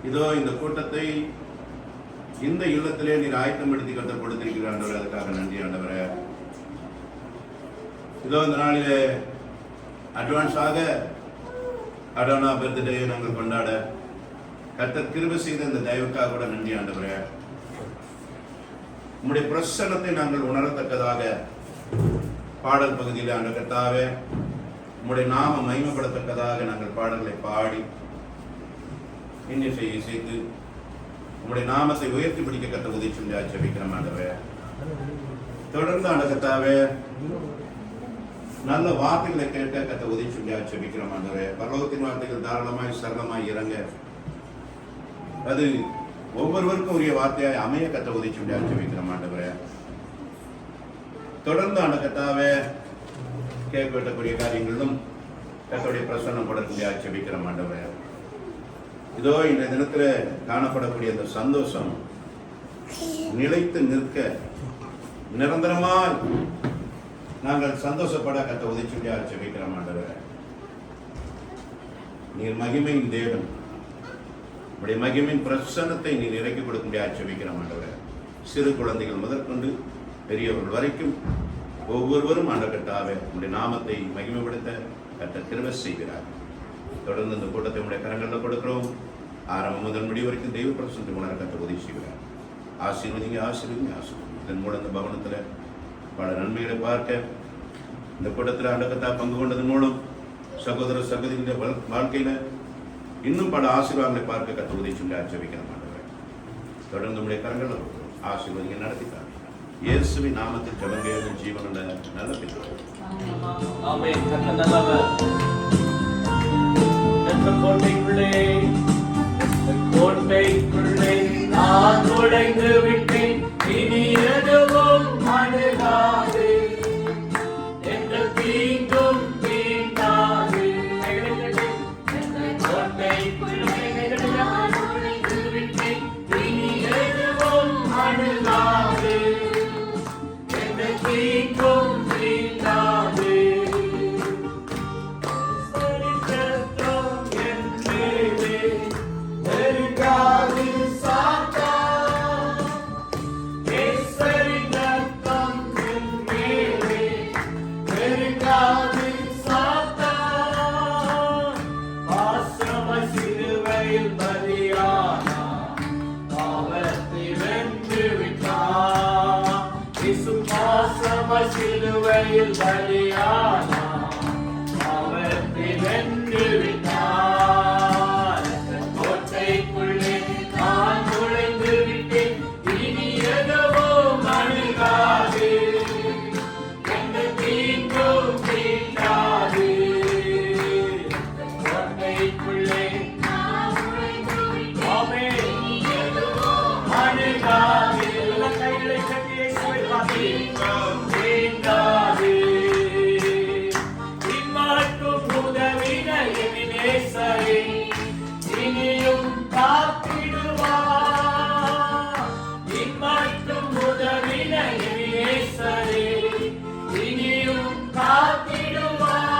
இதோ இந்த கூட்டத்தை இந்த இல்லத்திலே நீர் ஆயத்தப்படுத்தி கத்தர் கொடுத்திருக்கிற ஆண்டவர், அதுக்காக நன்றி ஆண்டவரே. இதோ இந்த நாளிலே அட்வான்ஸாக அடோனா பர்த்டே நாங்கள் கொண்டாட கர்த்தர் கிருபை செய்த இந்த தயவுக்காக கூட நன்றி ஆண்டவரே. உம்முடைய பிரசன்னத்தை நாங்கள் உணரத்தக்கதாக பாடல் பகுதியில் ஆண்ட கர்த்தாவே உம்முடைய நாம மகிமைப்படத்தக்கதாக நாங்கள் பாடல்களை பாடி இன்னிசை இசைத்து உம்முடைய நாமத்தை உயர்த்தி பிடிக்க கத்த உதவி செஞ்சு ஜெபிக்கிறோம் ஆண்டவரே. தொடர்ந்து ஆண்ட கர்த்தாவே நல்ல வார்த்தைகளை கேட்க கத்த உதவி செஞ்சு ஜெபிக்கிறோம் ஆண்டவரே. பரலோகத்தின் வார்த்தைகள் தாராளமாய் சரளமாய் இறங்க அது ஒவ்வொருவருக்கும் உரிய வார்த்தையாய் அமைய கத்த உதவி செஞ்சு ஜெபிக்கிறோம் ஆண்டவரே. தொடர்ந்து ஆண்ட கர்த்தாவே கேட்கக்கூடிய காரியங்களிலும் கர்த்தருடைய பிரசன்னம் படக்கூடிய ஜெபிக்கிறோம் ஆண்டவரே. இதோ இந்த தினத்துல காணப்படக்கூடிய அந்த சந்தோஷம் நிலைத்து நிற்க நிரந்தரமாய் நாங்கள் சந்தோஷப்பட கத்த உதவி ஜெபிக்கிறோம் ஆண்டவரே. நீர் மகிமையின் தேவன், உடைய மகிமையின் பிரசன்னத்தை நீர் இறக்கி கொடுக்க முடியாது ஜெபிக்கிறோம் ஆண்டவரே. சிறு குழந்தைகள் முதற்கொண்டு பெரியவர்கள் வரைக்கும் ஒவ்வொருவரும் ஆண்ட கர்த்தாவே உடைய நாமத்தை மகிமைப்படுத்த கர்த்தர் கிருபை செய்கிறார். தொடர்ந்து இந்த கூட்டத்தை உடைய கரங்களில் கொடுக்கிறோம். ஆரம்பம் முதல் முடி வரைக்கும் தெய்வ பிரசன்னத்தை உணர கர்த்தர் உதவி செய்கிறார். ஆசீர்வதிங்க ஆசீர்வதிங்க ஆசீர்வதிங்க. இதன் மூலம் இந்த பவனத்தில் பல நன்மைகளை பார்க்க இந்த கூட்டத்தில் ஆண்ட கர்த்தர் பங்கு கொண்டதன் மூலம் சகோதர சகோதரிகளுடைய வாழ்க்கையில இன்னும் பல ஆசீர்வாதங்களை பார்க்க கர்த்தர் உதவி செய்ய ஜெபிக்கிற மாட்டவர். தொடர்ந்து உடைய கரங்களில் ஆசீர்வதிங்க நடத்திட்டார். இயேசுவின் நாமத்தில் ஜெபங்கேளும் ஜீவனுள்ள நல்ல பிதாவே. ஆமென். கர்த்தர் நல்லவர். கோட்டைக்குள்ளே நான் நுழைந்து விட்டேன், இனி எதுவும் அணுகாது, எங்கள் தீங்கும் தீண்டாது. கோட்டைக்குள்ளே நான் நுழைந்து விட்டேன், இனி எதுவும் அணுகாது, எங்கள் தீங்கும் தீண்டாது. சிலுவையில் பலியானா அவரை வென்று விட்டார். கோட்டைக்குள்ளே நான் நுழைந்து விட்டேன், இனி எதுவும் அணுகாது, எந்த தீங்கும் தீண்டாது. கோட்டைக்குள்ளே நான் நுழைந்து விட்டேன், இனி எதுவும் அணுகாது. கைகளை கட்டி இயேசுவை பார்த்து இம்மாட்டும் உதவின எபினேசரே, இனியும் காத்திடுவார். இம்மாட்டும் உதவின எபினேசரே, இனியும் காத்திடுவார்.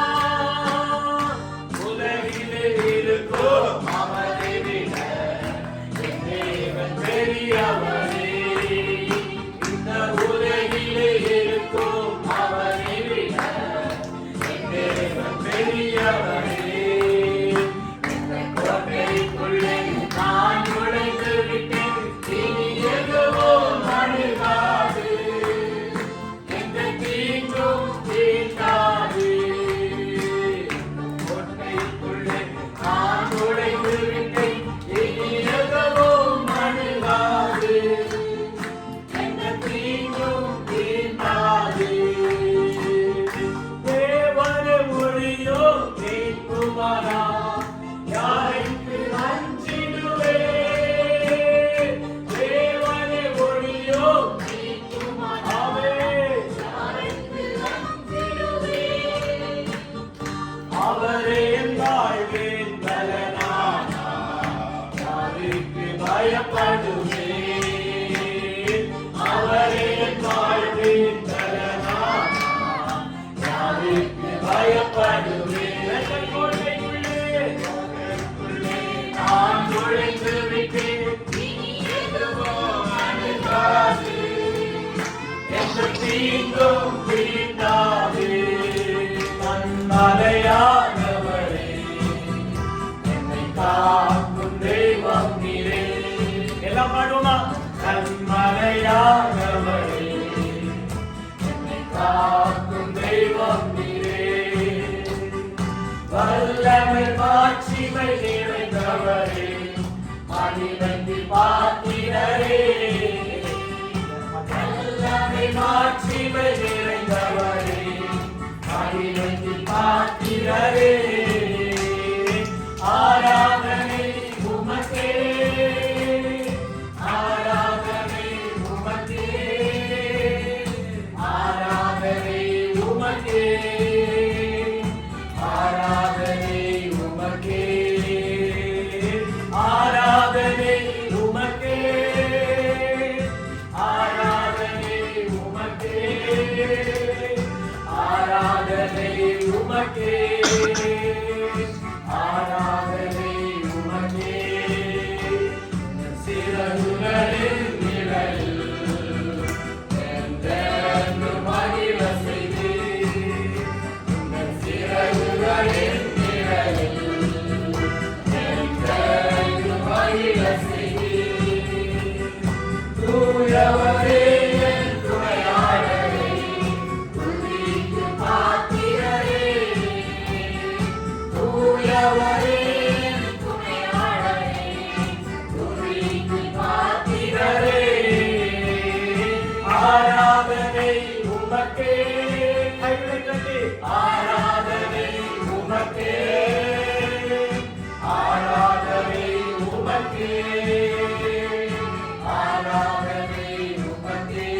உலகிலே இருக்கும் அவரை விட என் தேவன் பெரியவரே. இந்த உலகிலே இருக்கும் அவரை விட என் தேவன் பெரியவரே. இந்த கோட்டைக்குள்ளே நான் நுழைந்து விட்டேன், இனி எதுவும் அணுகாது, எந்த தீங்கும் தீண்டாது. கோட்டைக்குள்ளே நான் நுழைந்து விட்டேன், இனி எதுவும் அணுகாது, எந்த தீங்கும் தீண்டாது. தேவனே ஒளியோ நீக்குவாரா, யாருக்கு அஞ்சிடுவே. தேவனே ஒளியோ நீக்குவாராவே, யாருக்கு அஞ்சிடுவே. அவரே என் வாழ்வின் பலனானா, யாருக்கு பயப்படுவே. அவரே என் வாழ்வின் பலனானா, யாருக்கு பயப்படுவே. கோட்டைக்குள்ளே நான் நுழைந்து விட்டேன், தீங்கும் தீண்டாதே. கண்மலையானவரே, என்னை காக்கும் தெய்வம் நீரே. எல்லாம் பாடுவோமா? கண்மலையானவரே, என்னை காக்கும் தெய்வம் நீரே. வல்லமை மாட்சிமை நிறைந்தவரே, மகிமைக்கு பாத்திரரே. வல்லமை மாட்சிமை நிறைந்தவரே, மகிமைக்கு பாத்திரரே. ஆராதனை உமக்கே, ஆராதனை உமக்கே, ஆராதனை உமக்கே, ஆராதனை உமக்கே, ஆராதனை உமக்கே, ஆராதனை உமக்கே, ஆராதனை உமக்கே, ஆராதனை உமக்கே. சிறகுகளின் நிழலில் என்றென்றும் மகிழ செய்தீர். உங்கள் சிறகுகளின் நிழலில் என்றென்றும் மகிழ செய்தீர். தூயவரே என் துணையாளரே, துதிக்கு பாத்திரரே. தூயவரே என் துணையாளரே, துதிக்கு பாத்திரரே. ஆராதனை உமக்கே, கைகளை தட்டி ஆராதனை உமக்கே, ஆராதனை உமக்கே, ஆராதனை உமக்கே,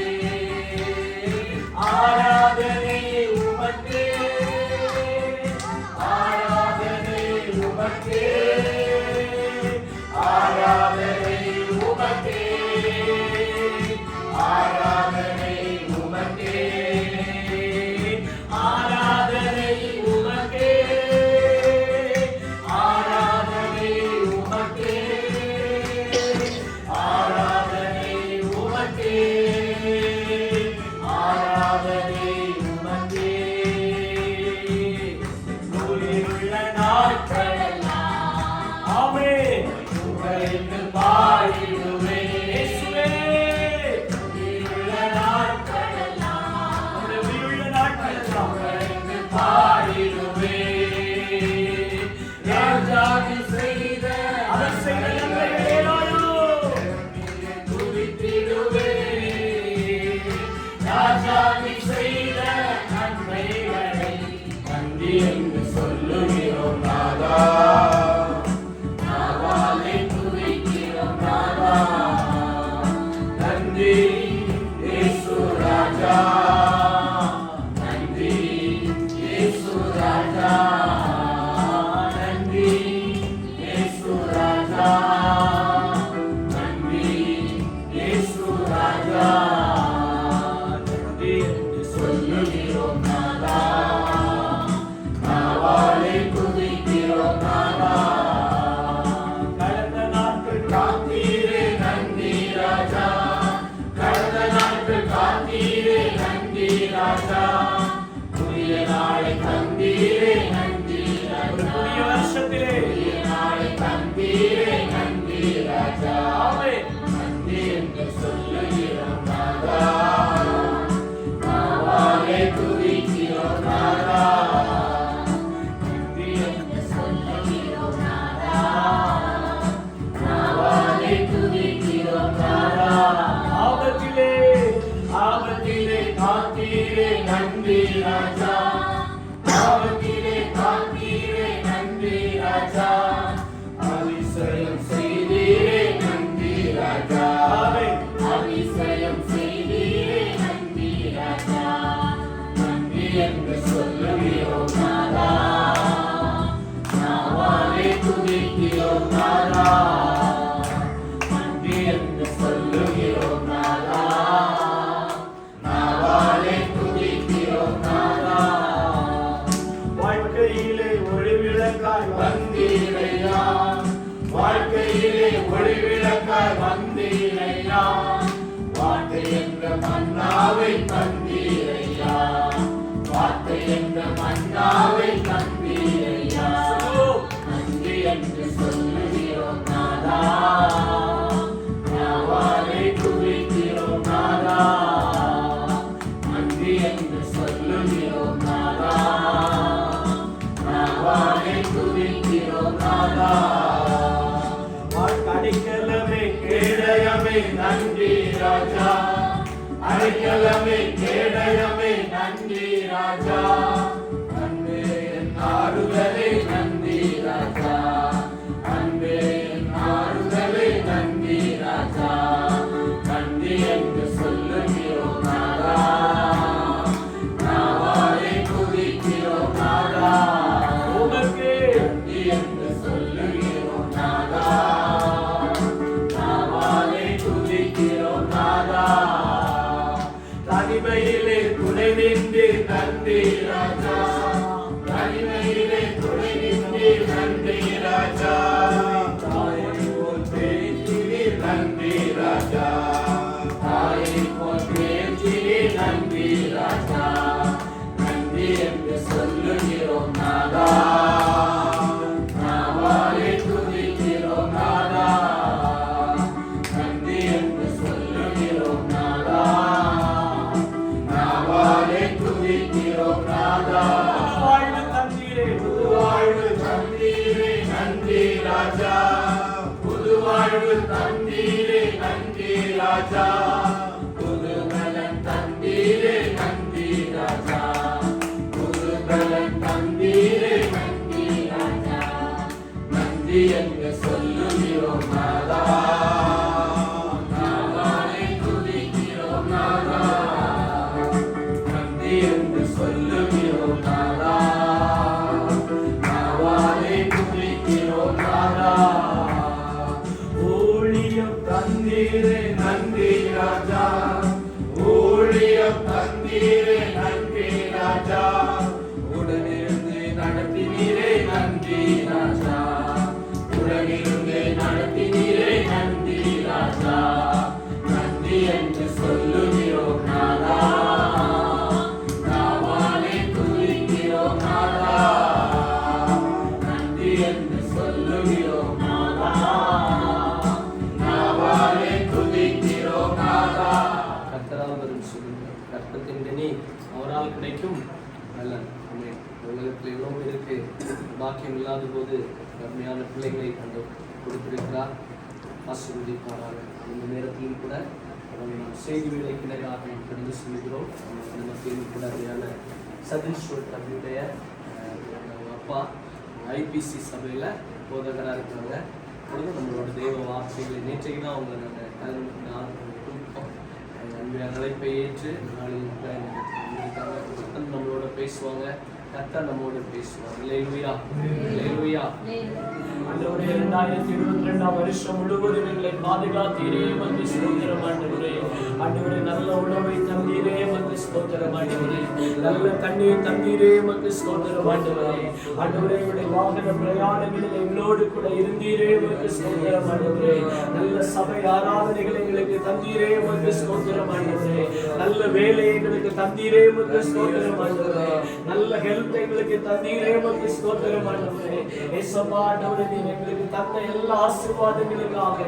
ஆராதனை உமக்கே, ஆராதனை உமக்கே, ஆராதனை உமக்கே, ஆராதனை உமக்கே, ஆராதனை உமக்கே, ஆராதனை உமக்கே, ஆராதனை உமக்கே, ஆராதனை உமக்கே. நூலிலுள்ள நாட்களெல்லாம் ஆமென் புகழ்ந்து பாடிடுவேன். இயேசுவே, நூலிலுள்ள நாட்களெல்லாம், நம்முடைய உயிருள்ள நாட்களெல்லாம் புகழ்ந்து பாடிடுவேன். ராஜாதி செய்த அவர் செய்த நன்மைகள் ஏராளம், துதித்திடுவேன். ராஜாதி செய்த நன்மைகளை நன்றி என்று சொல்லுகிறோம் நாதா. நாவாலே துதிக்கிறோம் நாதா. நன்றி இயேசு ராஜா, நன்றி இயேசு ராஜா, நன்றி இயேசு ராஜா, நன்றி இயேசு ராஜா. நன்றி என்று சொல்லுகிறோம் நாதா. நாவாலே துதிக்கிறோம் நாதா. கடந்த நாட்கள் காத்தீரே நன்றி ராஜா, கடந்த நாட்கள் காத்தீரே நன்றி ராஜா. புதிய நாளை தந்தீரே நன்றி ராஜா. புதிய வருஷத்திலே புதிய நாளை தந்தீரே நன்றி ராஜா. நன்றி என்று சொல்லுகிறோம் நாதா. நாவாலே துதிக்கிறோம் நாதா. நன்றி என்று சொல்லுகிறோம் நாதா. நாவாலே துதிக்கிறோம் நாதா. ஆபத்திலே ஆபத்திலே காத்தீரே நன்றி ராஜா. ஆபத்திலே காத்தீரே நன்றி ராஜா. அதிசயம் செய்தீரே நன்றி ராஜா. அதிசயம் செய்தீரே நன்றி ராஜா. நன்றி என்று சொல்லுகிறோம் நாதா. நாவாலே துதிக்கிறோம் நாதா. நன்றி என்று சொல்லுகிறோம் நாதா. நாவாலே துதிக்கிறோம் நாதா. வாழ்க்கையிலே ஒளிவிளக்காய் வந்தீரையா, வாழ்க்கையிலே ஒளிவிளக்காய் வந்தீரையா. வார்த்தை என்ற மன்னாவை தந்தீரையா, வார்த்தை என்ற மன்னாவை தந்தீரையா, நன்றி என்று சொல்லுகிறோம் நாதா, நாவாலே துதிக்கிறோம் நாதா, நன்றி என்று சொல்லுகிறோம் நாதா, நாவாலே துதிக்கிறோம் நாதா. அடைக்கலமே கேடயமே நன்றி ராஜா, அடைக்கலமே கேடயமே நன்றி ராஜா, அன்பே என் ஆறுதலே நன்றி ராஜா, அன்பே என் ஆறுதலே நன்றி ராஜா, நன்றி என்று சொல்லுகிறோம் நாதா, நாவாலே துதிக்கிறோம் நாதா, உமக்கே நன்றி என்று சொல்லுகிறோம் நாதா, நாவாலே துதிக்கிறோம் நாதா. தனிமையிலே துணை நின்று நன்றி ராஜா, தனிமையிலே துணை நின்று நன்றி ராஜா, தாயை போல் பேசினீர் நன்றி ராஜா, தாயை போல் பேசினீர் நன்றி ராஜா, நன்றி என்று சொல்லுகிறோம் நாதா, நாவாலே துதிக்கிறோம் நாதா, நன்றி என்று சொல்லுகிறோம் நாதா, நாவாலே துதிக்கிறோம் நாதா. வாழ்வு தந்தீரே, புது வாழ்வு தந்தீரே நன்றி ராஜா, புது வாழ்வு தந்தீரே நன்றி ராஜா, புது பலன் தந்தீரே நன்றி ராஜா, புது பலன் தந்தீரே நன்றி ராஜா, நன்றி என்று சொல்லுகிறோம் நாதா, நாவாலே துதிக்கிறோம் நாதா, நன்றி என்று சொல்லுகிறோம் நாதா, நாவாலே துதிக்கிறோம் நாதா. ஊழியம் தந்தீரே நன்றி ராஜா, ஊழியம் தந்தீரே நன்றி ராஜா, உடனிருந்து நடத்தினீரே நன்றி ராஜா, உடனிருந்து நடத்தினீரே நன்றி ராஜா, நன்றி என்று சொல்லுகிறோம் நாதா, நாவாலே துதிக்கிறோம் நாதா, நன்றி என்று சொல்லுகிறோம் நாதா, நாவாலே துதிக்கிறோம் நாதா. கர்த்தரால் வரும் சுகம் கர்த்தத்தின் கனி அவரால் கிடைக்கும் பலன். உலகத்தில் எவ்வளவு பேருக்கு பாக்கியம் இல்லாத போது கம்மியான பிள்ளைகளை கண்டு கொடுத்திருக்கிறார். ஆசீர்வதிப்பாராக. இந்த நேரத்திலும் கூட நாம் செய்தி வேலைக்கிடையாக கடந்து செல்கிறோம். இந்த மத்தியிலும் கூட அருமையான சதீஷ் தம்பியுடைய அப்பா ஐபிசி சபையில் போதகராக இருக்கிறாங்க. அப்பொழுது நம்மளோட தெய்வ வார்த்தைகளை நேற்றைக்கு தான் அவங்க நாங்கள் கலந்துக்கிட்டால் கொடுப்போம். அன்பையான அழைப்பை ஏற்று நாளில் கர்த்தர் நம்மளோட பேசுவாங்க, கர்த்தர் நம்மோட பேசுவாங்க. அல்லேலூயா, அல்லேலூயா. ஆண்டவரே, 2022 வருஷம் முழுவதும் எங்களை பாதுகாத்தீரே, உமக்கு ஸ்தோத்திரம் ஆண்டவரே. ஆண்டவரே, நல்ல உணவை தந்தீரே, உமக்கு ஸ்தோத்திரம் ஆண்டவரே. நல்ல தண்ணீர் தந்தீரே, உமக்கு ஸ்தோத்திரம் ஆண்டவரே. ஆண்டவரே, எங்களுடைய வாகன பிரயாணங்களில் எங்களோடு கூட இருந்தீரே, உமக்கு ஸ்தோத்திரம் ஆண்டவரே. நல்ல சபை ஆராதனைகளை எங்களுக்கு தந்தீரே, உமக்கு ஸ்தோத்திரம் ஆண்டவரே. நல்ல வேலை எங்களுக்கு தந்தீரே, உமக்கு ஸ்தோத்திரம் ஆண்டவரே. நல்ல ஹெல்த் எங்களுக்கு தந்தீரே, உமக்கு ஸ்தோத்திரம் ஆண்டவரே. ஏசப்பா ஆண்டவரே, நீர் எங்களுக்கு தந்த எல்லா ஆசீர்வாதங்களுக்காக,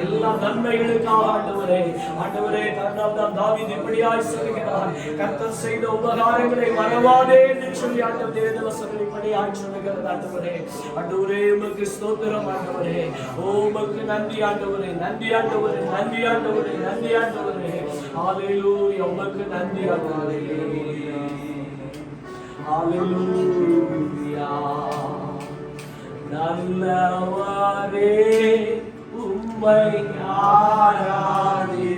எல்லா நன்மைகளுக்காக ஆண்டவரே, ஆண்டவரே, தன்னால் தாவீது இப்படியாய் சொல்லுகிறார், கர்த்தர் செய்த உபகாரங்களை மறவாதே என்று சொல்லி ஆண்டவர் தேவதவசனம் இப்படியாய் சொல்லுகிறது ஆண்டவரே. ஆண்டவரே, உமக்கு ஸ்தோத்திரம் ஆண்டவரே. உமக்கு நன்றி ஆண்டவரே, நன்றி ஆண்டவரே, நன்றி ஆண்டவரே, நன்றி ஆண்டவரே. ஹalleluya, உமக்கு நன்றி ஆண்டவரே. ஹalleluya. நல்லவரே, உம்மை ஆராதிப்பேன்.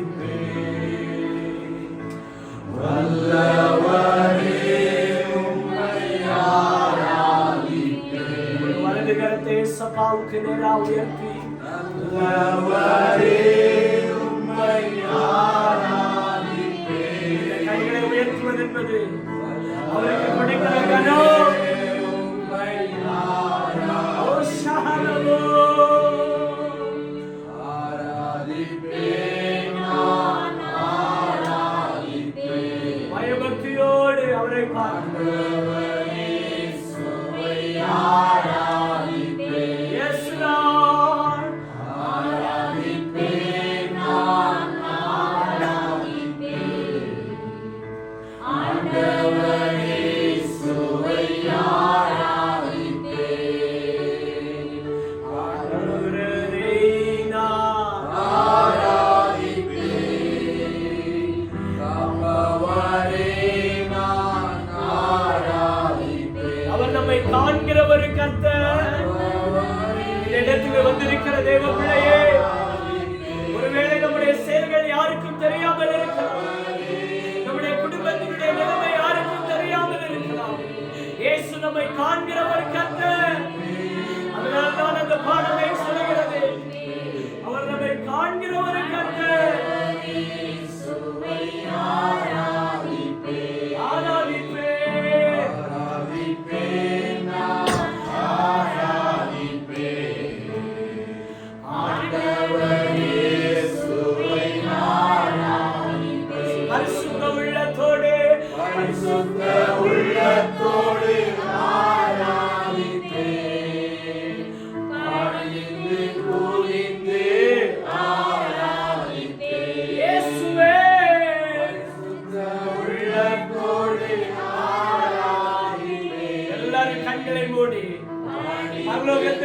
வல்லவரே, உம்மை ஆராதிப்பேன். வலது கரத்தை சபாவுக்கு நேராக உயர்த்தி, நல்லவரே, உம்மை ஆராதிப்பேன். கைகளை உயர்த்துவது என்பது அவருக்கு கொடுக்கிற கனம். ஆராதிப்பேன், நான்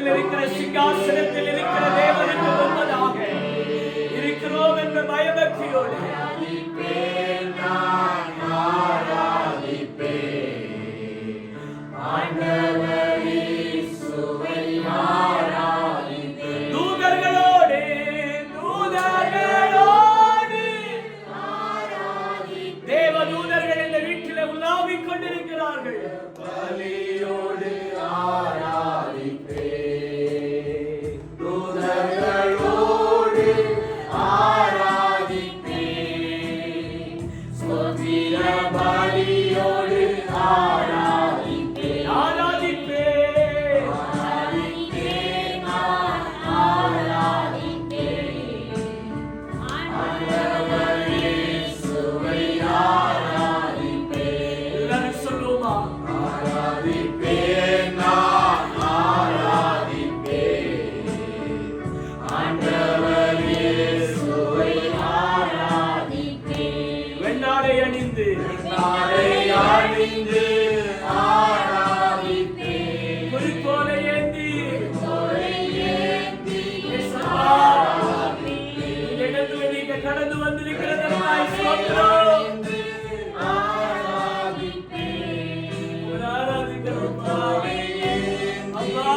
பரலோகத்தில் இருக்கிற சிங்காசனத்தில் இருக்கிற தேவனுக்கு முன்பதாக இருக்கிறோம் என்ற பயபக்தியோடு தூதர்களோடு தேவ தூதர்கள் இந்த வீட்டில் உலாவிக் கொண்டிருக்கிறார்கள். பலியோடு ஆராதிப்பே, தூதர்களோடு ஆராதிப்பே, ஸ்தோத்திர பலியோடு ஆராதிப்பே, ஆராதிப்பே, ஆராதிப்பே, நான் ஆராதிப்பே, ஆண்டவர் இயேசுவை ஆராதிப்பே. எல்லாரும் சொல்லுமா? ஆராதிப்பே, நான் ஆராதிப்பே, ஆண்டவர் இயேசுவை ஆராதிப்பே. வெண்ணாடை அணிந்து ஆராதிப்பே, குறிக்கோளை ஏந்தி இந்த இடத்துல நீங்க கடந்து வந்திருக்கிறதற்காய் ஸ்தோத்திரம். ஆராதிக்கிறோம் அப்பா.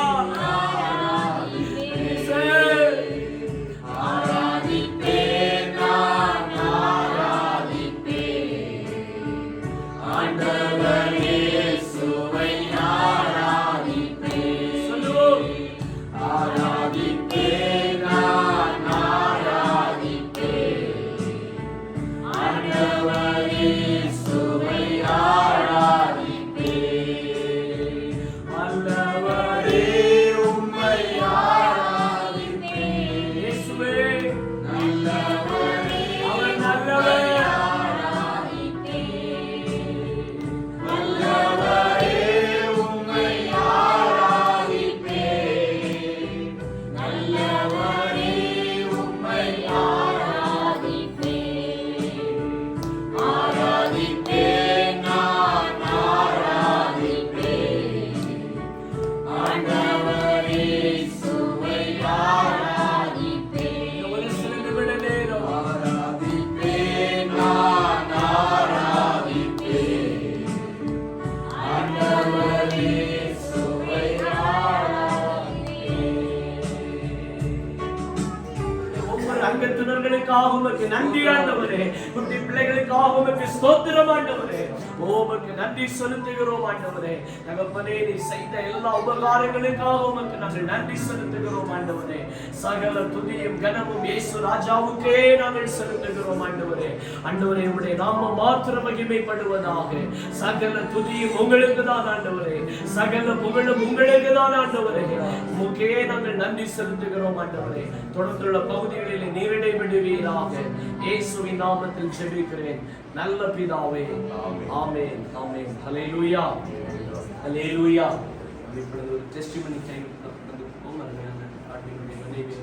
ஆராதிப்பே, நான் ஆராதிப்பே, ஆண்டவர் இயேசுவை ஆராதிப்பே. சொல்லுவோம். ஆராதிப்பே, நான் ஆராதிப்பே, ஆண்டவர் இயேசுவை ஆராதிப்பே. வல்லவரே உம்மை ஆராதிப்பே. இயேசுவே நல்லவரே, அவர் நல்லவர். ஆராதிப்பே, நல்லவரே உம்மை ஆராதிப்பே, நல்லவரே உம்மை ஆராதிப்பே, ஆராதிப்பே, நான் ஆராதிப்பே, ஆண்டவர் இயேசுவை ஆராதிப்பே. ஒரு சில நிமிட நேரம் ஆராதிப்பே, நான் ஆராதிப்பே, ஆண்டவர் இயேசுவை ஆராதிப்பே. ஒவ்வொரு அங்கத்தினர்களுக்காக உமக்கு நன்றி ஆண்டவரே. குட்டி பிள்ளைகளுக்காக உமக்கு ஸ்தோத்திரம் ஆண்டவரே. உமக்கு நன்றி செலுத்துகிறோம் ஆண்டவரே. தகப்பனே, நீ செய்த எல்லா உபகாரங்களுக்காக உமக்கு நாங்கள் நன்றி செலுத்துகிறோம் ஆண்டவரே. சகல துதியும் கனமும் இயேசு ராஜாவுக்கே நாங்கள் செலுத்துகிறோம் ஆண்டவரே. ஆண்டவரே, உம்முடைய நாமம் மாத்திரம் மகிமைப்படுவதாக. சகல துதியும் உங்களுக்கு தான் ஆண்டவரே, சகல புகழும் உங்களுக்கு தான் ஆண்டவரே. உமக்கே நாங்கள் நன்றி செலுத்துகிறோம் ஆண்டவரே. தொடர்ந்துள்ள பகுதிகளில் நீரிடை விடுவீராக. இயேசுவின் நாமத்தில் ஜெபிக்கிறேன் நல்ல பிதாவே. ஆமென், ஆமென். ஹல்லேலூயா, ஹல்லேலூயா. இப்பொழுது ஒரு டெஸ்டிமனி டைம் நடந்துக்கும். அருமையான ஆண்டவருடைய மனைவி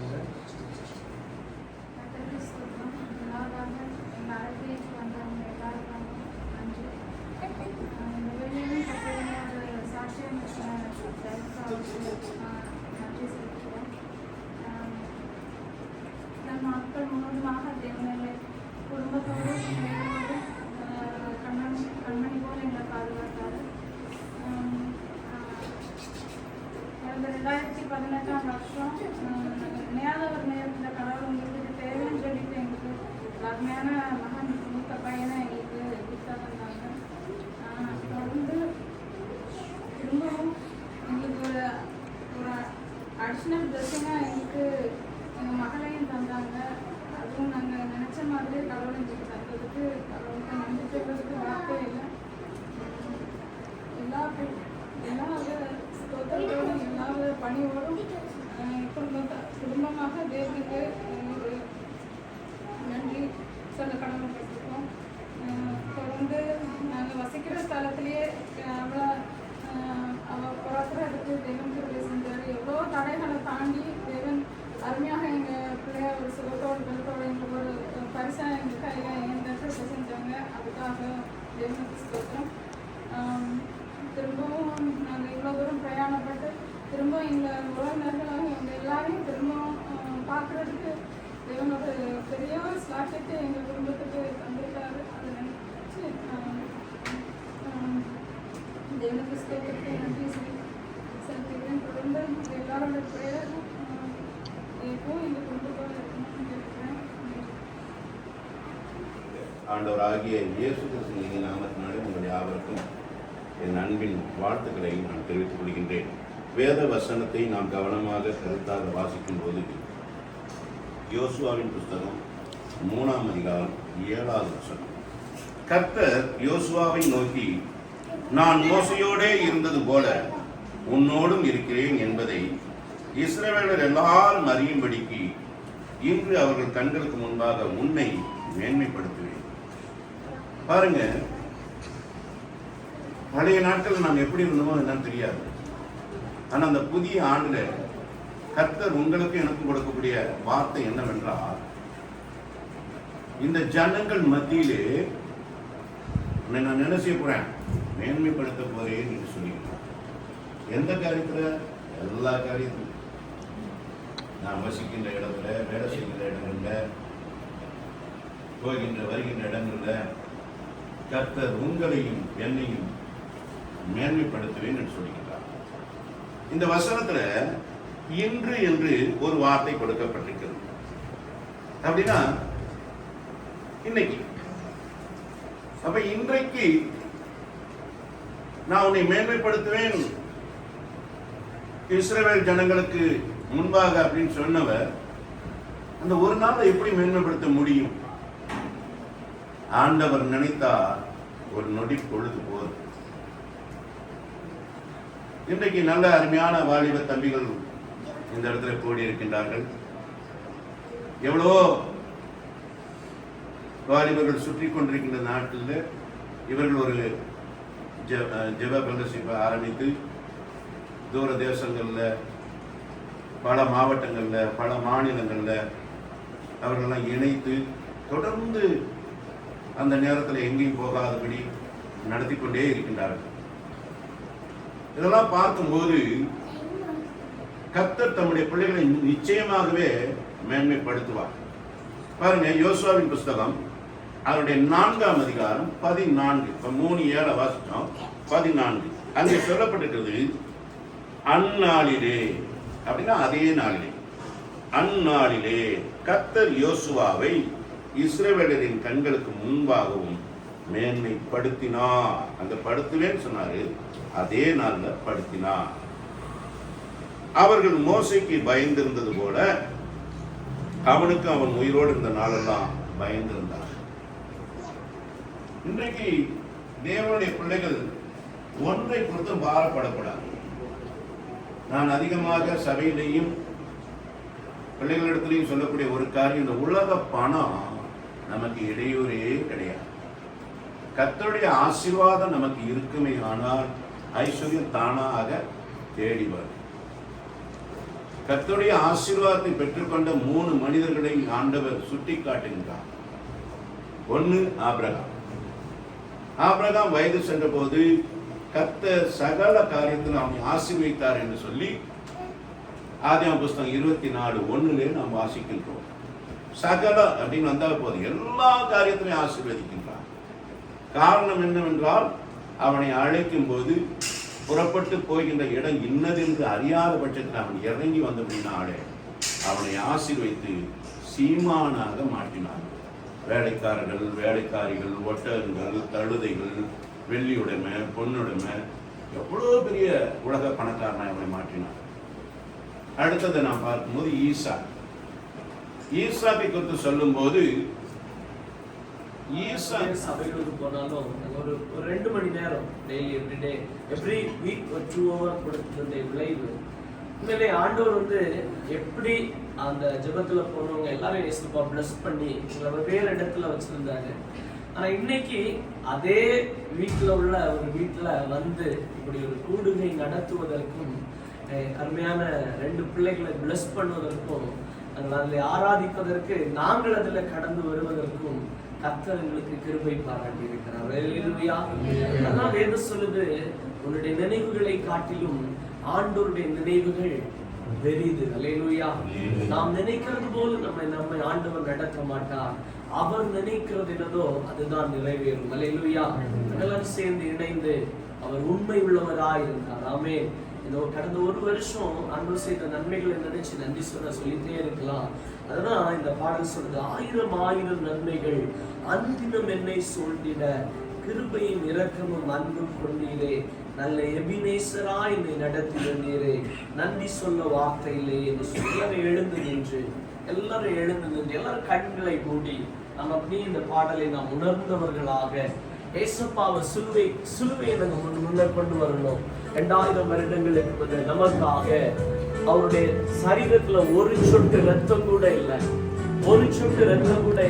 மக்கள் முழுவதுமாக தேவனை குடும்பத்தோடு கண்மணி போல எங்களை பாதுகாத்தார். கடந்த 2018ஆம் வருஷம் நினையாத ஒரு நேரத்தில் கடவுள் உங்களுக்கு தேவைன்னு சொல்லிட்டு எங்களுக்கு அருமையான மகன் மூத்த பையனை எங்களுக்கு கிஃப்டாக தந்தாங்க. தொடர்ந்து திரும்பவும் எங்களுக்கு ஒரு அடிஷ்னல் பிளஸிங்காக எங்களுக்கு எங்கள் மகளையும் தந்தாங்க. அதுவும் நாங்கள் நினச்ச மாதிரி கடவுள் எங்களுக்கு தந்ததுக்கு கடவுளுக்கு நன்றி சொல்றதுக்கு வார்த்தை இல்லை. எல்லா ஸ்தோத்திரத்தோடும் எல்லா பணியோடும் குடும்பமாக தேவனுக்கு நன்றி சொல்ல கடமைப்பட்டிருக்கோம். தொடர்ந்து நாங்கள் வசிக்கிற ஸ்தலத்திலேயே அவள் புறத்துல எடுத்து தேவனுக்கு செஞ்சார். எவ்வளோ தடைகளை தாண்டி தேவன் அருமையாக எங்கள் பிள்ளைய ஒரு சுகத்தோடு பெருத்தோடு எங்களுக்கு ஒரு பரிசாக எங்கள் கையில் என் இடத்துல செஞ்சாங்க. அதுக்காக தேவனுக்கு ஸ்தோத்திரம். திரும்பவும் நாங்கள் இவ்வளோ தூரம் பிரயாணப்பட்டு திரும்ப எங்கள் உறவினர்கள் எங்க எல்லாரையும் திரும்பவும் பார்க்கறதுக்கு தேவனோட பெரிய ஒரு சாட்சியத்தை எங்கள் குடும்பத்துக்கு தந்திருக்காரு. அதை நினைச்சு தேவனுக்கு ஸ்தோத்திரத்தை நன்றி செலுத்துகிறேன். தொடர்ந்து எல்லாரோட பிரேயரும் எப்பவும் எங்கள் குடும்பத்தோடு இருக்கணும்னு கேட்கிறேன். ஆண்டவராகிய இயேசு கிறிஸ்துவின் நாமத்தினாலே உங்கள் யாவருக்கும் என் அன்பின் வாழ்த்துக்களை நான் தெரிவித்துக் கொள்கின்றேன். வேத வசனத்தை நாம் கவனமாக கருத்தாக வாசிக்கும் போது யோசுவாவின் புஸ்தகம் 3ஆம் அதிகாரம் 7வது வசனம். கர்த்தர் யோசுவாவை நோக்கி, நான் மோசையோடே இருந்தது போல உன்னோடும் இருக்கிறேன் என்பதை இஸ்ரவேலர் எல்லாரும் அறியும்படிக்கு இன்று அவர்கள் கண்களுக்கு முன்பாக உன்னை மேன்மைப்படுத்துவேன். பாருங்க, பழைய நாட்கள் நாம் எப்படி இருந்தோமோ என்னன்னு தெரியாது. ஆனா அந்த புதிய ஆண்டுல கர்த்தர் உங்களுக்கு எனக்கும் கொடுக்கக்கூடிய வார்த்தை என்னவென்றால், இந்த ஜனங்கள் மத்தியிலே நான் என்ன செய்ய போறேன், மேன்மைப்படுத்த போறேன் என்று சொல்லியிருக்கேன். எந்த காரியத்துல? எல்லா காரியத்திலும். நான் வசிக்கின்ற இடத்துல, வேலை செய்கின்ற இடங்கள்ல, போகின்ற வருகின்ற இடங்கள்ல கர்த்தர் உங்களையும் என்னையும் மேன்மைப்படுத்துவேன் என்று சொல்லுகிறார். இந்த வசனத்துல இன்று என்று ஒரு வார்த்தை கொடுக்கப்பட்டிருக்கிறது. அப்படின்னா இன்னைக்கு. அப்ப இன்றைக்கு நான் உன்னை மேன்மைப்படுத்துவேன் இஸ்ரவேல் ஜனங்களுக்கு முன்பாக அப்படின்னு சொன்னவர், அந்த ஒரு நாளை எப்படி மேன்மைப்படுத்த முடியும்? ஆண்டவர் நினைத்தா ஒரு நொடி பொழுது போதும். இன்றைக்கு நல்ல அருமையான வாலிப தம்பிகள் இந்த இடத்துல கூடி இருக்கின்றார்கள். எவ்வளவோ வாலிபர்கள் சுற்றி கொண்டிருக்கின்ற நாட்டில் இவர்கள் ஒரு ஜெப பிரதர்ஷிப்பை ஆரம்பித்து தூர தேசங்களில், பல மாவட்டங்களில், பல மாநிலங்களில் அவர்களெல்லாம் இணைத்து தொடர்ந்து அந்த நேரத்தில் எங்கேயும் போகாதபடி நடத்தி கொண்டே இருக்கின்றார்கள். இதெல்லாம் பார்க்கும்போது கர்த்தர் தம்முடைய பிள்ளைகளை நிச்சயமாகவே மேன்மைப்படுத்துவார். பாருங்க, யோசுவாவின் புஸ்தகம் அதனுடைய 4ஆம் அதிகாரம் 14. இப்ப 3:7 வாசிச்சோம். 14 அங்கே சொல்லப்பட்டிருக்கிறது, அந்நாளிலே, அப்படின்னா அதே நாளிலே, அந்நாளிலே கர்த்தர் யோசுவாவை இஸ்ரவேலரின் கண்களுக்கு முன்பாகவும் மேன்மைப்படுத்தினார். அந்த படுத்துவேன்னு சொன்னாரு, அதே நாள்ல படுத்தினார். அவர்கள் மோசைக்கு பயந்திருந்தது போல அவனுக்கு அவன் உயிரோடு இருந்த நாளெல்லாம் பயந்திருந்தார். இன்றைக்கு தேவனுடைய பிள்ளைகள் ஒன்றை குறித்து பாரப்படக்கூடாது. நான் அதிகமாக சபையிலையும் பிள்ளைகளிடத்திலையும் சொல்லக்கூடிய ஒரு காரியம், இந்த உலக பணம் நமக்கு இடையூறே கிடையாது. கர்த்தருடைய ஆசீர்வாதம் நமக்கு இருக்குமே ஆனால் ஐஸ்வர்யம் தானாக தேடி வரும். கர்த்தருடைய ஆசீர்வாதத்தை பெற்றுக்கொண்ட 3 மனிதர்களை ஆண்டவர் சுட்டி காட்டுகின்றார். ஒன்று ஆபிரகாம். ஆபிரகாம் வயது சென்ற போது கர்த்தர் சகல காரியத்தில் அவனை ஆசீர்வதித்தார் என்று சொல்லி ஆதியாகமம் புஸ்தகம் 24:1 நாம் வாசிக்கின்றோம். சகல அப்படின்னு வந்தால் போது எல்லா காரியத்திலையும் ஆசீர்வதிக்கின்றார். காரணம் என்னவென்றால், அவனை அழைக்கும் போது புறப்பட்டு போகின்ற இடம் இன்னதென்று அறியாத பட்சத்தில் அவன் இறங்கி வந்தபடினாலே அவனை ஆசீர்வதித்து சீமானாக மாற்றினார். வேலைக்காரர்கள், வேலைக்காரிகள், ஒட்டகங்கள், தழுதைகள், வெள்ளியுடைமை, பொன்னுடைமை, எவ்வளோ பெரிய உலக பணக்காரனை அவனை மாற்றினார். அடுத்ததை நாம் பார்க்கும்போது ஈசாக்கை குறித்து சொல்லும் போது, சபைகளுக்கு போனாலும் ஒரு 2 மணி நேரம் டெய்லி எவ்ரிடே எவ்ரி வீக் ஒரு 2 hour கொடுத்ததுடைய விளைவு உண்மையிலே ஆண்டவர் எப்படி அந்த ஜெபத்துல போனவங்க எல்லாரும் இயேசுப்பா பிளஸ் பண்ணி வேறு இடத்துல வச்சிருந்தாங்க. ஆனா இன்னைக்கு அதே வீட்டுல உள்ள ஒரு வீட்டுல இப்படி ஒரு கூடுகை நடத்துவதற்கும் அருமையான 2 பிள்ளைகளை பிளஸ் பண்ணுவதற்கும் அதில் ஆராதிப்பதற்கு நாங்கள் அதில் கடந்து வருவதற்கும் கர்த்தர் எங்களுக்கு கிருபை பாராட்டி இருக்கிறார். அதான் வேதம் சொல்லுது, உன்னுடைய நினைவுகளை காட்டிலும் ஆண்டவருடைய நினைவுகள் பெரிது. அல்லேலூயா. நாம் நினைக்கிறது போல நம்மை ஆண்டவர் நடத்த மாட்டார். அவர் நினைக்கிறது என்னதோ அதுதான் நிறைவேறும். அல்லேலூயா. எல்லாரும் சேர்ந்து இணைந்து அவர் உண்மை உள்ளவராய் இருந்தார். ஆமென். இதோ கடந்த ஒரு வருஷம் ஆண்டவர் செய்த நன்மைகளை நினைச்சு நன்றி சொல்லிட்டே இருக்கலாம். அதனால் இந்த பாடல் சொல்றது, 1000 நன்மைகள் அன்பினும் என்னை சூழ்ந்திட, கிருபையும் இரக்கமும் அன்பும் கொண்டீரே, நல்ல எபினேசராய் என்னை நடத்தி வந்தீரே, நன்றி சொல்ல வார்த்தை இல்லை என்று சொல்லி எல்லாரும் எழுந்து நின்று எல்லாரும் கண்களை மூடி நம்ம அப்படியே இந்த பாடலை நாம் உணர்ந்தவர்களாக ஏசப்பாவை சிலுவையை நம்ம முன்ன கொண்டு வரணும். 2000 வருடங்களுக்கு முதல் நமக்காக அவருடைய சரீரத்துல ஒரு சொட்டு ரத்தம் கூட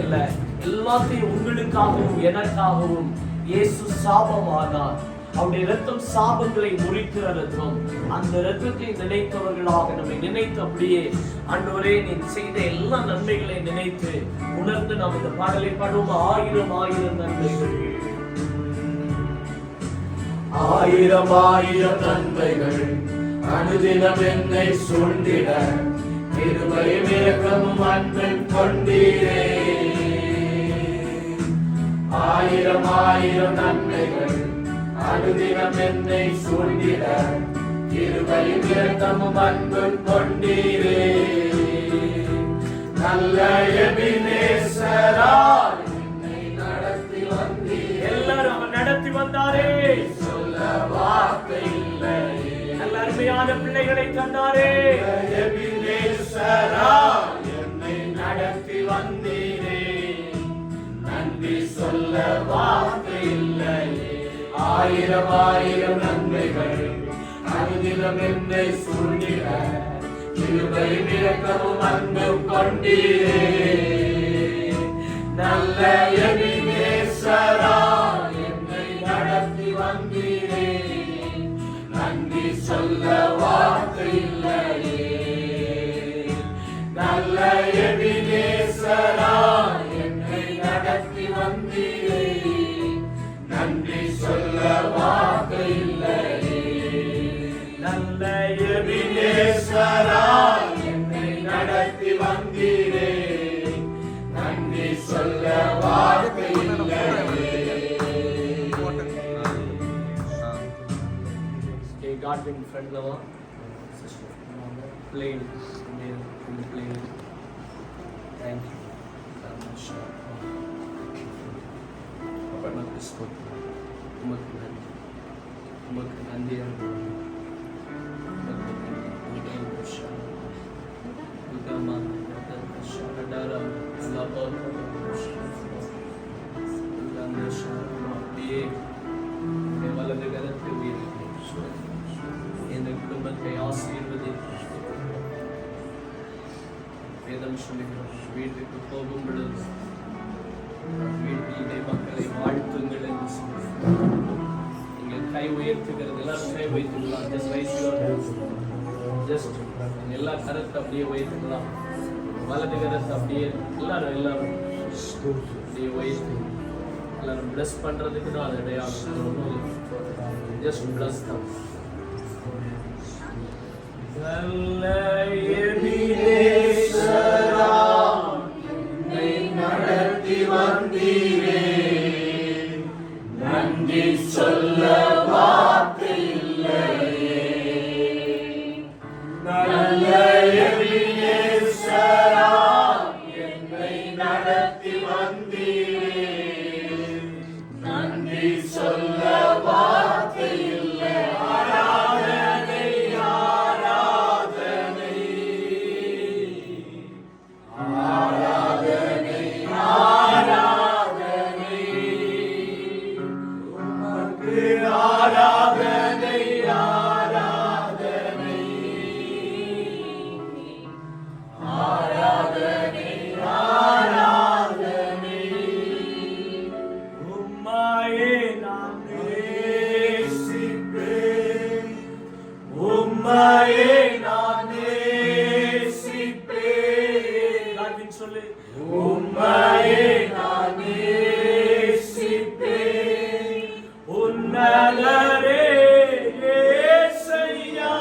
இல்லை, எல்லாத்தையும் உங்களுக்காகவும் எனக்காகவும் இயேசு சாபமானார். அவருடைய ரத்தம் சாபங்களை முறிக்கிற ரத்தம். அந்த ரத்தத்தை நினைத்தவர்களாக நம்மை நினைத்து அப்படியே ஆண்டவரே நீ செய்த எல்லா நன்மைகளை நினைத்து உணர்ந்து நாம் இந்த பாடலை பாடுவோம். 1000 நன்மைகள், 1000 நன்மைகள் அனுதினம் என்னை சூழ்ந்திட, கிருபையும் இரக்கமும் அன்பும் கொண்டீரே. 1000 நன்மைகள் அனுதினம் என்னை சூழ்ந்திட, கிருபையும் இரக்கமும் அன்பும் கொண்டீரே. நல்ல எபினேசராய் என்னை நடத்தி வந்தீரே. எல்லாரும் அவர் நடத்தி வந்தாரே, சொல்ல வார்த்தை இல்லை. நல்ல அருமையான பிள்ளைகளை தந்தாரே. எபினேசராய் என்னை நடத்தி வந்தீரே, நன்றி சொல்ல வார்த்தை இல்லை. 1000 நன்மைகள் அனுதினம் என்னை சூழ்ந்திட, கிருபையும் இரக்கமும் அன்பும் கொண்டீரே. நல்ல எபினேசராய் என்னை நடத்தி வந்தீரே, நன்றி சொல்ல வார்த்தை இல்லையே. நல்ல எபினேசராய் என்னை நடத்தி வந்தீரே, நன்றி சொல்ல வார்த்தை இல்லையே. நல்ல எபினேசராய் என்னை நடத்தி வந்தீரே, நன்றி சொல்ல வார்த்தை இல்லையே. God in front of our plane, in the plane. Thank you. இந்த குடும்பத்தை ஆசீர்வதி. வேதம் சொல்லுகிறோம், வீட்டுக்கு போகும் பொழுது வீட்டிலே மக்களை வாழ்த்துங்கள் என்று சொல்லுங்கள். நீங்கள் கை உயர்த்துகிறது, எல்லாரும் கை வைத்துக்கலாம். ஜஸ்ட் எல்லா கருத்தை அப்படியே வைத்துக்கலாம். வலது கருத்தை அப்படியே எல்லாரும் அப்படியே வைத்து எல்லாரும் பிளஸ் பண்றதுக்கு தான் அது அடையாளம். ஜஸ்ட் பிளஸ் தான். நல்ல எபினேசராய் என்னை நடத்தி வந்தீரே, நன்றி சொல்ல வார்த்தை இல்லையே. நல்ல எபினேசராய் என்னை நடத்தி வந்தீரே, நன்றி சொல்ல வார்த்தை இல்லை. உன்னதரே ஏசையா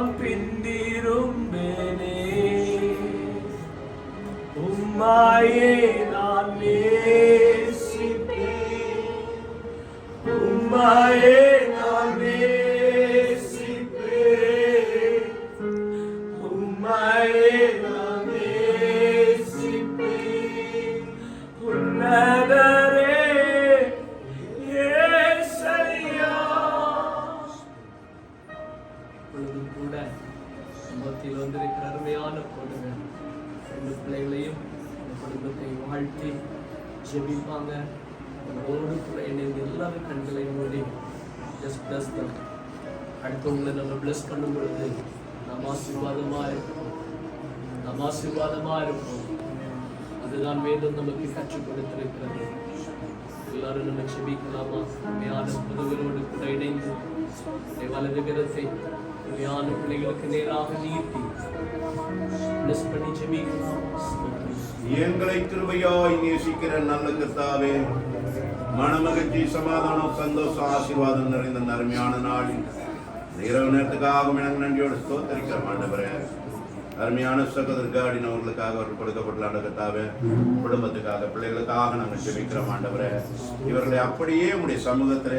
நான் பிந்திரும்பேனே, உம்மாயே நான் நேசிப்பேன், உம்மாயே நான் நேசிப்பேன், உம்மாயே நான் நேசிப்பேன், உன்னதரே இயேசையா. இப்பொழுது கூட மத்தியில் வந்திருக்கிற அருமையான பொழுது ரெண்டு பிள்ளைகளையும் இந்த குடும்பத்தை வாழ்த்தி ஜெபிப்பாங்க. உங்களோடு கூட இணைந்து எல்லாரும் கண்களை மூடி ஜஸ்ட் பிளஸ் தான். அடுத்தவங்களை நம்ம பிளஸ் பண்ணும் பொழுது நாம் ஆசீர்வாதமாக இருப்போம், நாம் ஆசீர்வாதமாக இருப்போம். அதுதான் வேதம் நமக்கு கற்றுக் கொடுத்திருக்கிறது. எல்லாரும் நம்ம ஜெபிக்கலாமா? உண்மையான புதுவரோடு கூட இணைந்து வலது கரத்தை உண்மையான பிள்ளைகளுக்கு நேராக நீட்டி பிளஸ் பண்ணி ஜெபிக்கலாம். எங்களை கிருபையாய் நேசிக்கிற நல்ல கர்த்தாவே, மனமகிழ்ச்சி, சமாதானம், சந்தோஷம், ஆசீர்வாதம் நிறைந்த அருமையான நாளில் இரவு நேரத்துக்காக எனக்கு நன்றியோடு ஸ்தோத்திரிக்கிறோம் ஆண்டவரே. அருமையான சகோதரர் காடின் அவர்களுக்காக அவர்கள் கொடுக்கப்பட்ட கர்த்தாவே, குடும்பத்துக்காக, பிள்ளைகளுக்காக நாங்கள் ஜெபிக்கிறோம் ஆண்டவரே. இவர்களை அப்படியே உடைய சமூகத்திலே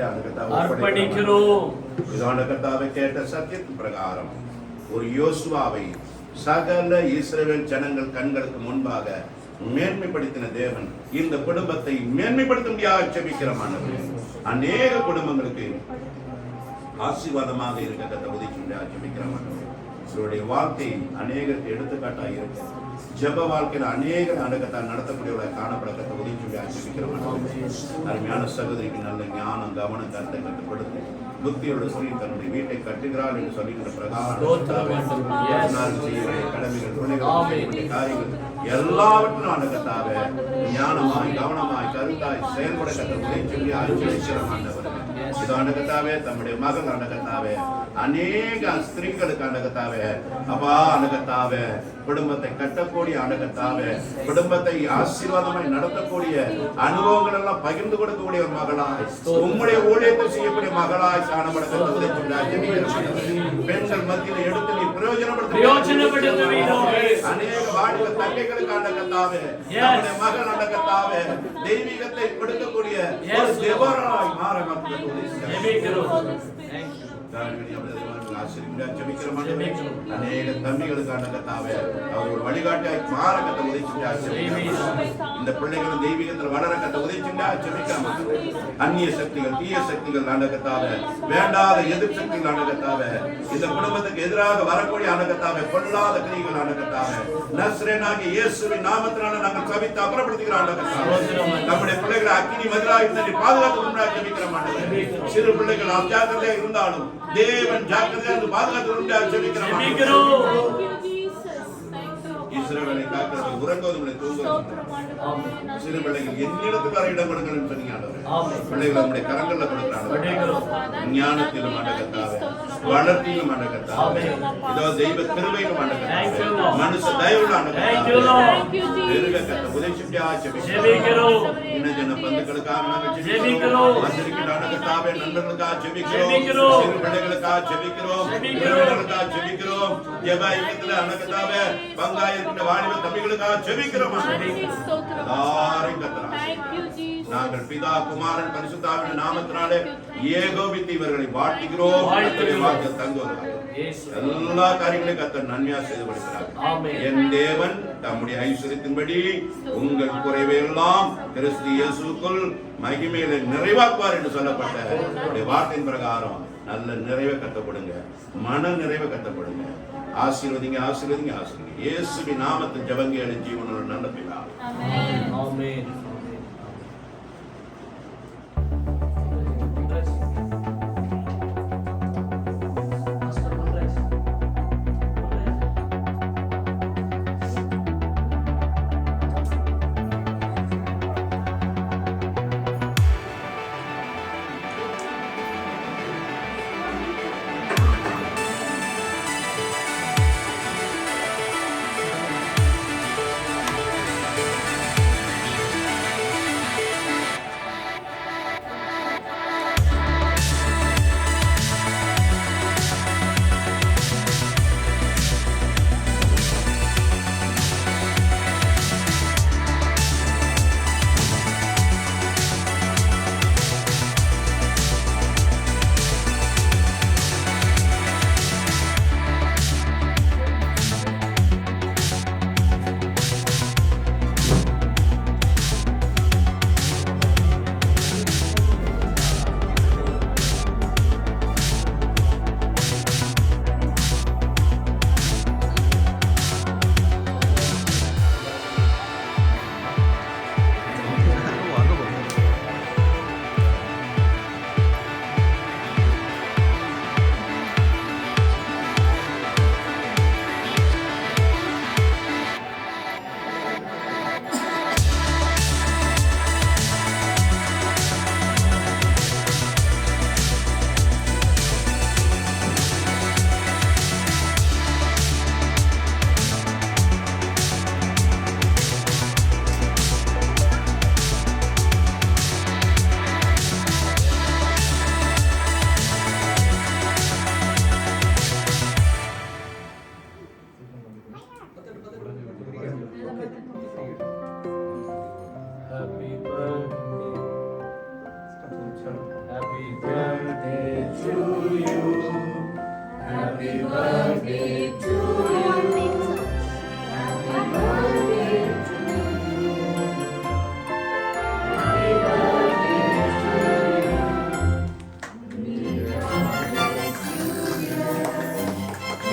அர்ப்பணிக்கிறோம். இதான கர்த்தாவை கேட்ட சத்தியத்தின் பிரகாரம் ஒரு யோசுவாவை சகல இஸ்ரவேல் ஜனங்கள் கண்களுக்கு முன்பாக மேன்மைப்படுத்தின தேவன் இந்த குடும்பத்தை மேன்மைப்படுத்தும்படியாக ஜெபிக்கிறோம் ஆண்டவரே. அநேக குடும்பங்களுக்கு ஆசீர்வாதமாக இருக்க கர்த்தரை ஜெபிக்கிறோம் ஆண்டவரே. இவருடைய வாழ்க்கை அநேகருக்கு எடுத்துக்காட்டாக இருக்கு. ஜெப வாழ்க்கையில் அநேக நாடகத்தால் நடத்தக்கூடியவர்களை காணப்பட கத்த உதவி சொல்லி ஆட்சிக்கிறோம். அருமையான சகோதரிக்கு நல்ல ஞானம், கவனம், கருத்தை கட்டுப்படுத்தி புத்தியோட சொல்லி தன்னுடைய வீட்டை கட்டுகிறாள் என்று சொல்லிக்கிற பிரகாரம் கடமைகள், பிள்ளைகள், காரியங்கள் எல்லாவற்றும் அடக்கத்தாக ஞானமாய், கவனமாய், கருத்தாய் செயல்பட கத்த உதவி சொல்லி ஆட்சிக்கிறோம் ஆண்டவர். இது அண்டகத்தாவே, தம்முடைய மகள் அண்டகத்தாவே, அநேக ஸ்திரீகளுக்கு அண்டகத்தாவே, அப்பா அண்டகத்தாவே, குடும்பத்தை கட்டக்கூடிய அண்டகத்தாவே, குடும்பத்தை ஆசீர்வாதமாய் நடத்தக்கூடிய அனுபவங்கள் எல்லாம் பகிர்ந்து கொடுக்கக்கூடிய ஒரு மகளாய், உம்முடைய ஊழியத்தை செய்யக்கூடிய மகளாய் காணப்பட பெண்கள் மத்தியில் எடுத்து நீ பிரயோஜனப்படுத்த அநேக வாடிய தங்கைகளுக்கு அண்டகத்தாவே, நம்முடைய மகள் அண்டகத்தாவே, தெய்வீகத்தை கொடுக்கக்கூடிய ஒரு தேவராய் மாற மக்களுக்கு அநேக தம்பிகளுக்கு அண்டகத்தாவே அவர்கள் வழிகாட்டியாய் மாற கத்த உதவி. இந்த பிள்ளைகளும் தெய்வீகத்தில் வளர கத்த உதவி. அந்நிய சக்திகள், தீய சக்திகள் அண்டகத்தாவே, வேண்டாத எதிர் சக்திகள் அண்டகத்தாவே, இந்த குடும்பத்துக்கு எதிராக வரக்கூடிய அண்டகத்தாவே, கொள்ளாத கிரிகள் அண்டகத்தாவே, நஸ்ரேனாகிய இயேசுவின் நாமத்தினால நாங்கள் சபித்து அப்புறப்படுத்துகிற அண்டகத்தாவே, நம்முடைய பிள்ளைகளை அக்கினி மதிலாக இருந்து பாதுகாத்து முன்னாடி ஜெபிக்கிற மாட்டேன். சிறு பிள்ளைகள் அஜாக்கிரதையா இருந்தாலும் தேவன் ஜாக்கிரதையா இருந்து பாதுகாத்து முன்னாடி ஜெபிக்கிற மாட்டேன். இஸ்ரவேலை காக்கிறவர்கள் உறங்குவதும் தூங்குவதும் சிறு பிள்ளைகள் என்னிடத்துக்கு வர இடம் கொடுக்கணும் சொன்னீங்க. பிள்ளைகள் நம்முடைய கரங்கள்ல கொடுக்கிறாங்க. ஞானத்திலும் அடக்கத்தாவே, வளர்த்தியிலும் அடக்கத்தாவே, இதோ தெய்வ கிருபையிலும் அடக்கத்தாவே, மனுஷ தயவுல அடக்கத்தாவே, உதவிச்சுட்டியா ஜெபிக்கிறோம். இனஜன பந்துக்களுக்காக நாங்கள் ஜெபிக்கிறோம். வந்திருக்கிற அடக்கத்தாவே, நண்பர்களுக்காக ஜெபிக்கிறோம். சிறு பிள்ளைகளுக்காக ஜெபிக்கிறோம். உறவினர்களுக்காக ஜெபிக்கிறோம். ஜெப ஐக்கியத்துல அடக்கத்தாவே, பங்காய வாலிப தம்பிகளுக்காக ஜெபிக்கிறோம். நாங்கள் பிதா, குமாரன், பரிசுத்தாவின் நாமத்தினாலே ஏகோபித்து இவர்களை வாழ்த்துகிறோம். எல்லா காரியங்களையும் கர்த்தர் நன்மையா செய்து கொடுக்கிறார். என் தேவன் தம்முடைய ஐஸ்வரியத்தின்படி உங்கள் குறைவையெல்லாம் கிறிஸ்து இயேசுக்குள் மகிமையில நிறைவாக்குவார் என்று சொல்லப்பட்ட வார்த்தையின் பிரகாரம் நல்ல நிறைவை கட்டப்படுங்க, மன நிறைவை கட்டப்படுங்க. ஆசீர்வதிங்க, ஆசீர்வதிங்க, ஆசீர்வதிங்க. இயேசுவின் நாமத்தில் ஜெபங்களை ஜீவனோட நல்ல பிதாவே. ஆமென். Happy birthday to you. Happy birthday to you. Happy birthday to you. Happy birthday to you.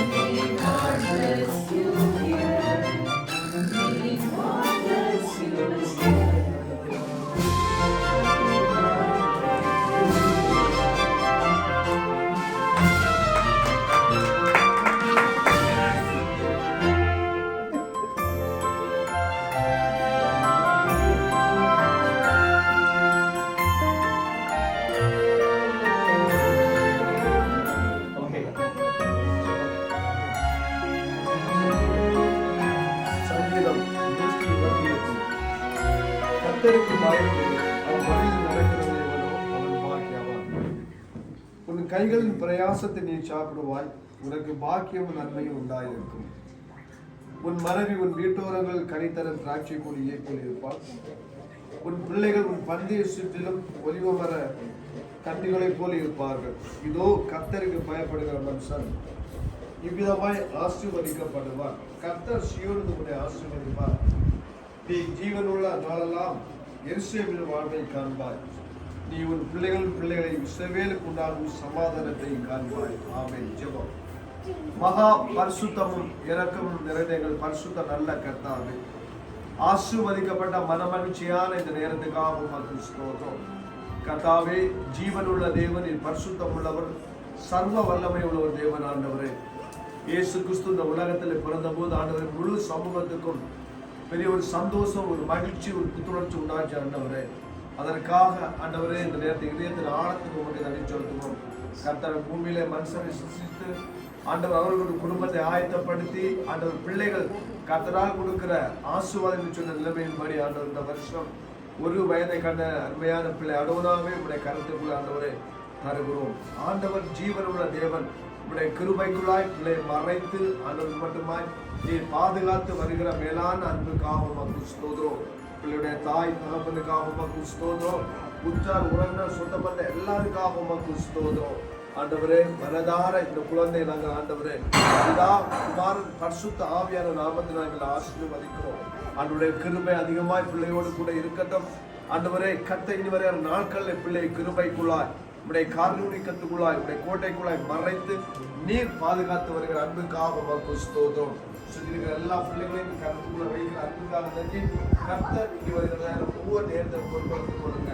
May God bless you here. May God bless you here. May God bless you here. Okay. சங்கீதம் 128. கர்த்தருக்கு பயந்து அவன் வழியில் நடக்கிறவன் எவனோ அவன் பாக்கியவான். உன் கைகளின் பிரயாசத்தை நீ சாப்பிடுவாய், உனக்கு பாக்கியமும் நன்மையும் உண்டாயிருக்கும். உன் மனைவி உன் வீட்டோரங்கள் கனித்தரும் திராட்சை கொடியை போல் இருப்பாள். உன் பிள்ளைகள் உன் பந்தியை சுற்றிலும் ஒலிவமர கன்னிகளைப் போல் இருப்பார்கள். இதோ கர்த்தருக்கு பயப்படுகிற மனுஷன் இவ்விதமாய் ஆசீர்வதிக்கப்படுவார். கர்த்தர் சீயோனில் உன்னை ஆசீர்வதிப்பார். நீ ஜீவனுள்ள நாளெல்லாம் எருசலேமில் வாழ்வை காண்பாய். நீ உன் பிள்ளைகளை இஸ்ரவேலுக்கு உண்டாகும் சமாதானத்தை காண்பாய். ஆமென். ஜெபம். மகா பரிசுத்தமும் இரக்கமும் நிறைந்த எங்கள் பரிசுத்த நல்ல கர்த்தாவே, ஆசீர்வதிக்கப்பட்ட மனமகிழ்ச்சியான இந்த நேரத்துக்காக உமக்கு ஸ்தோத்திரம். கர்த்தாவே, ஜீவனுள்ள தேவன், பரிசுத்தம் உள்ளவர், சர்வ வல்லமை உள்ளவர் தேவன். ஆண்டவரே, இயேசு கிறிஸ்து இந்த உலகத்தில் பிறந்த போது ஆண்டவரே முழு சமூகத்துக்கும் பெரிய ஒரு சந்தோஷம், ஒரு மகிழ்ச்சி, ஒரு புத்துணர்ச்சி உண்டாச்சு ஆண்டவரே. அதற்காக ஆண்டவரே இந்த நேரத்தில் இதயத்தின் ஆழத்துக்கு உமக்கு நன்றி செலுத்துவோம். கர்த்தர் பூமியிலே மனுஷனை சிருஷ்டித்து ஆண்டவர் அவர்களுடைய குடும்பத்தை ஆயத்தப்படுத்தி ஆண்டவர் பிள்ளைகள் கர்த்தரால் கொடுக்கிற ஆசீர்வாதம் சொன்ன நிலைமையின்படி ஆண்டவர் இந்த வருஷம் ஒரு வயதை கண்ட அருமையான பிள்ளை அடோனாவே உடைய கருத்துக்குள்ள ஆண்டவரை தருகிறோம். ஆண்டவர் ஜீவனுள்ள தேவன், உடைய கிருபைக்குள்ளாய் பிள்ளையை மறைத்து ஆண்டவர் மட்டுமாய் நீர் பாதுகாத்து வருகிற மேலான அன்புக்காக உமக்கு ஸ்தோத்திரம். பிள்ளையுடைய தாய் தகப்பனுக்காக உமக்கு ஸ்தோத்திரம். உற்றார் உறவினர் சொந்த பந்த எல்லாருக்காக உமக்கு ஸ்தோத்திரம். ஆண்டவரே, மனதார இந்த குழந்தை நாங்கள் ஆண்டவரே பிதா குமாரன் பரிசுத்த ஆவியான நாமத்தில் நாங்கள் ஆசீர்வதிக்கிறோம். ஆண்டவரே, கிருபை அதிகமாய் பிள்ளையோடு கூட இருக்கட்டும். ஆண்டவரே, கர்த்தர் இனி வரையான நாட்களில் பிள்ளை கிருபைக்குள்ளாய் உடைய காரணத்துக்குள்ளாய் உடைய கோட்டைக்குள்ளாய் மறைத்து நீர் பாதுகாத்து வருகிற அன்புக்காக உமக்கு ஸ்தோத்திரம். சுற்றி இருக்கிற எல்லா பிள்ளைகளையும் கருத்துக்குள்ள வைக்கிற அன்புக்காக நன்றி. கர்த்தர் இனி வருகிற ஒவ்வொரு நேரத்தை பொறுப்படுத்திக் கொள்ளுங்க.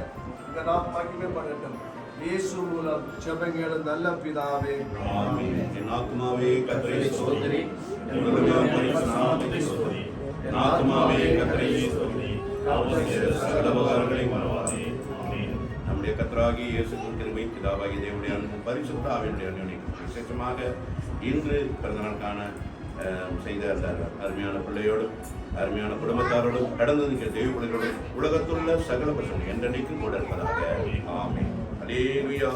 இந்த நாம் மகிமை பண்ணட்டும். இயேசு மூலம் ஜெபங்களும் நல்ல பிதாவே, ஆமென். என் ஆத்துமாவே கர்த்தரை ஸ்தோத்திரி, என் முழுமையான பரிசுத்த நாமத்தை ஸ்தோத்திரி. என் ஆத்துமாவே கர்த்தரை ஸ்தோத்திரி, அவர் செய்த சகல உபகாரங்களையும் மறவாதே. ஆமென். நம்முடைய கர்த்தராகிய இயேசு கிறிஸ்துவின் பிதாவாகிய தேவனுடைய அன்பும் பரிசுத்த ஆவியினுடைய அன்யோன்யமும் விசேஷமாக இன்று பிறந்தநாளுக்கான செய்த அந்த அருமையான பிள்ளையோடும் அருமையான குடும்பத்தாரோடும் கடந்து நிற்கிற தெய்வ பிள்ளைகளோடும் உலகத்துள்ள சகல பிரச்சனை என்றென்னைக்கும் கூட இருப்பதாக. ஆமென். Hallelujah.